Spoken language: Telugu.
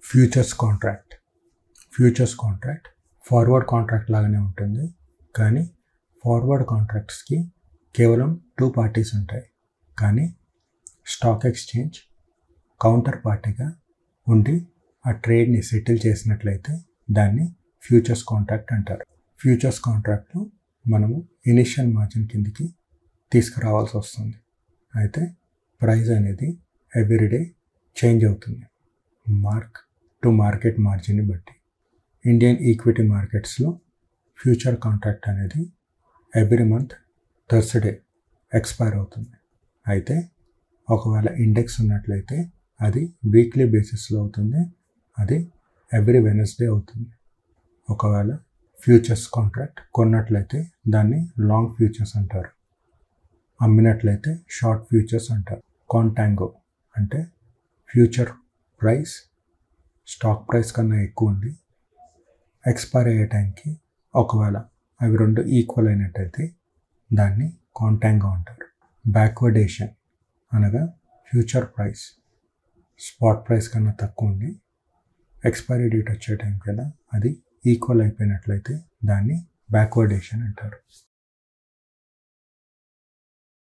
Futures contract. Futures contract forward contract లాగానే ఉంటుంది, కానీ ఫార్వర్డ్ కాంట్రాక్ట్స్కి కేవలం 2 పార్టీస్ ఉంటాయి. కానీ స్టాక్ ఎక్స్చేంజ్ కౌంటర్ పార్టీగా ఉండి ఆ ట్రేడ్ని సెటిల్ చేసినట్లయితే దాన్ని ఫ్యూచర్స్ కాంట్రాక్ట్ అంటారు. ఫ్యూచర్స్ కాంట్రాక్ట్లో మనము ఇనిషియల్ మార్జిన్ కిందికి తీసుకురావాల్సి వస్తుంది. అయితే ప్రైస్ అనేది ఎవ్రీడే చేంజ్ అవుతుంది మార్క్ టు మార్కెట్ మార్జిన్ని బట్టి. ఇండియన్ ఈక్విటీ మార్కెట్స్లో ఫ్యూచర్ కాంట్రాక్ట్ అనేది ఎవ్రీ మంత్ థర్స్డే ఎక్స్పైర్ అవుతుంది. అయితే ఒకవేళ ఇండెక్స్ ఉన్నట్లయితే అది వీక్లీ బేసిస్లో అవుతుంది, అది ఎవ్రీ వెనస్డే అవుతుంది. ఒకవేళ ఫ్యూచర్స్ కాంట్రాక్ట్ కొన్నట్లయితే దాన్ని లాంగ్ ఫ్యూచర్స్ అంటారు, అమ్మినట్లయితే షార్ట్ ఫ్యూచర్స్ అంటారు. కాంటాంగో అంటే ఫ్యూచర్ ప్రైస్ స్టాక్ ప్రైస్ కన్నా ఎక్కువ ఉండి ఎక్స్పైర్ అయ్యే టైంకి ఒకవేళ అవి రెండు ఈక్వల్ అయినట్టయితే దాన్ని కాంటాంగో అంటారు. బ్యాక్వర్డేషన్ అనగా ఫ్యూచర్ ప్రైస్ స్పాట్ ప్రైస్ కన్నా తక్కువ ఉండి ఎక్స్పైరీ డేట్ వచ్చే టైం కదా అది ఈక్వల్ అయిపోయినట్లయితే దాన్ని బ్యాక్వర్డేషన్ అంటారు.